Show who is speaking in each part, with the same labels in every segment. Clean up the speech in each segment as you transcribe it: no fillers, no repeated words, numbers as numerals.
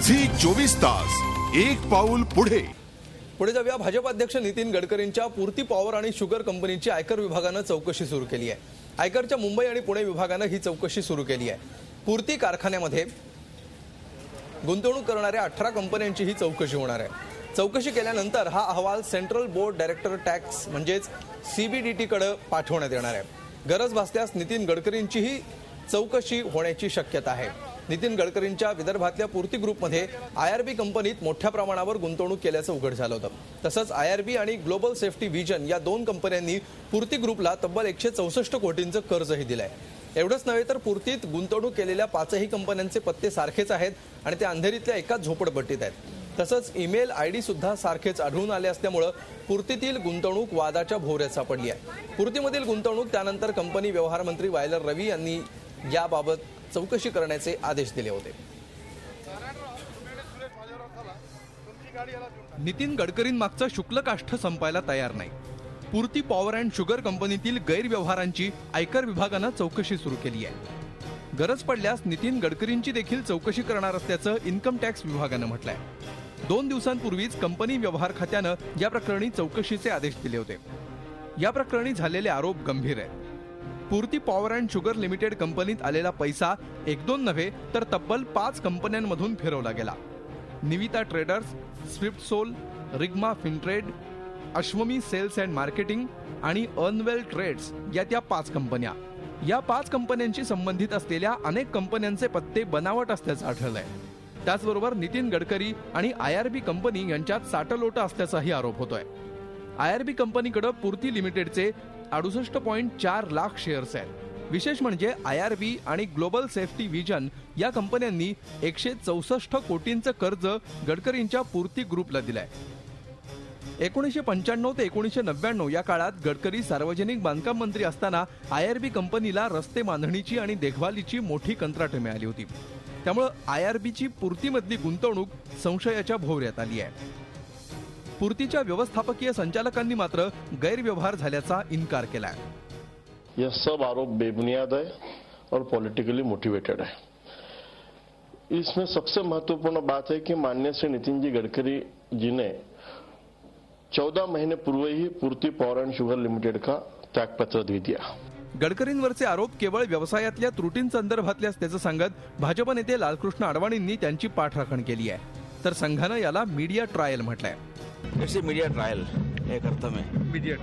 Speaker 1: Zee 24 तास एक पाऊल पुढे।
Speaker 2: पुढे जाऊया। भाजप अध्यक्ष नितीन गडकरींच्या पूर्ती पॉवर आणि शुगर कंपनीची आयकर विभागाने चौकशी सुरू केली आहे। आयकरच्या मुंबई आणि पुणे विभागाने ही चौकशी सुरू केली आहे। पूर्ती कारखान्यामध्ये गुंतवणूक करणाऱ्या 18 कंपन्यांची ही चौकशी होणार आहे। चौकशी केल्यानंतर हा अहवाल सेंट्रल बोर्ड डायरेक्टर टॅक्स म्हणजेच सीबीडीटी कडे पाठवण्यात येणार आहे। गरज भासल्यास नितीन गडकरींची ही चौकशी होण्याची शक्यता आहे। नितीन गडकरींच्या विदर्भातल्या पूर्ती ग्रुपमध्ये आयआरबी कंपनीत मोठ्या प्रमाणावर गुंतवणूक केल्याचं उघड झालं होतं। तसंच आयआरबी आणि ग्लोबल सेफ्टी व्हिजन या दोन कंपन्यांनी पूर्ती ग्रुपला तब्बल 164 कोटींचं कर्जही दिलंय। एवढंच नव्हे तर पूर्तीत गुंतवणूक केलेल्या 5ही कंपन्यांचे पत्ते सारखेच आहेत आणि ते अंधेरीतल्या एकाच झोपडपट्टीत आहेत। तसंच ईमेल आयडी सुद्धा सारखेच आढळून आले असल्यामुळे पूर्तीतील गुंतवणूक वादाच्या भोवऱ्यात सापडली आहे। पूर्तीमधील गुंतवणूक त्यानंतर कंपनी व्यवहार मंत्री वायलर रवी यांनी याबाबत चौकशी करण्याचे आदेश दिले होते। नितीन गडकरींमागचा शुक्लकाष्ठ संपायला तयार नाही। पूर्ती पॉवर अँड शुगर कंपनीतील गैरव्यवहारांची आयकर विभागाने चौकशी सुरू केली आहे। गरज पडल्यास नितीन गडकरींची देखील चौकशी करणार असल्याचं इन्कम टॅक्स विभागाने म्हटलंय। 2 दिवसांपूर्वीच कंपनी व्यवहार खात्याने या प्रकरणी चौकशीचे आदेश दिले होते। या प्रकरणी झालेले आरोप गंभीर आहेत। पूर्ती पॉवर अँड शुगर लिमिटेड कंपनीत आलेला पैसा 1-2 नव्हे तर तब्बल 5 कंपन्यांमधून फिरवला गेला। Nivita Traders, Swift Soul, Rigma Fintrade, Ashwami Sales and Marketing आणि अर्नवेल ट्रेड्स या त्या 5 कंपन्या। या 5 कंपन्यांशी संबंधित असलेल्या अनेक कंपन्यांचे पत्ते बनावट असल्याचं आढळलंय। त्याचबरोबर नितीन गडकरी आणि आयआरबी कंपनी यांच्यात साटलोट असल्याचाही आरोप होतोय। आयआरबी कंपनीकडे पूर्ती लिमिटेडचे 68.4 लाख शेअर्स आहेत। विशेष म्हणजे आयआरबी आणि ग्लोबल सेफ्टी व्हिजन या कंपन्यांनी 164 कोटींचं कर्ज गडकरींच्या पूर्ती ग्रुपला दिलंय। 1995 ते 1999 या काळात गडकरी सार्वजनिक बांधकाम मंत्री असताना आयआरबी कंपनीला रस्ते बांधणीची आणि देखभालीची मोठी कंत्राटे मिळाली होती। त्यामुळे आयआरबीची पूर्तीमधली गुंतवणूक संशयाच्या भोवऱ्यात आली आहे। पूर्तीच्या व्यवस्थापकीय संचालकांनी मात्र गैरव्यवहार झाल्याचा इन्कार केला है।
Speaker 3: यह सब आरोप बेबुनियाद है और पॉलिटिकली मोटिवेटेड है। इसमें सबसे महत्वपूर्ण बात है कि माननीय श्री नितिन जी गडकरी जी ने 14 महीने पूर्व ही पूर्ती पॉवर एंड शुगर लिमिटेड का त्यागपत्र दे दिया।
Speaker 2: गडकरींवरचे आरोप केवळ व्यवसायातल्या त्रुटींसंदर्भातले असल्याचं सांगत भाजप नेते लालकृष्ण अडवाणींनी त्यांची पाठराखण केली आहे। तर संघानं याला मीडिया ट्रायल म्हटलंय।
Speaker 4: ऐसे मीडिया ट्रायल एक अर्थ में मीडिया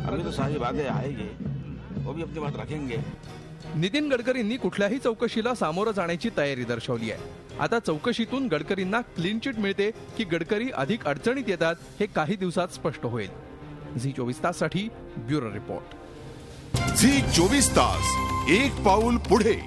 Speaker 4: अभी तो सारी बातें आएगी, वो भी अपनी बात रखेंगे।
Speaker 2: नितीन गडकरींनी कुठल्याही चौकशीला सामोरं जाण्याची तयारी दर्शवली आहे। आता चौकशीतून गडकरींना क्लीन चिट मिळते की गडकरी अधिक अडचणीत येतात हे काही दिवसात स्पष्ट होईल। झी 24 ताससाठी ब्युरो रिपोर्ट।
Speaker 1: झी 24 तास एक पाऊल पुढे।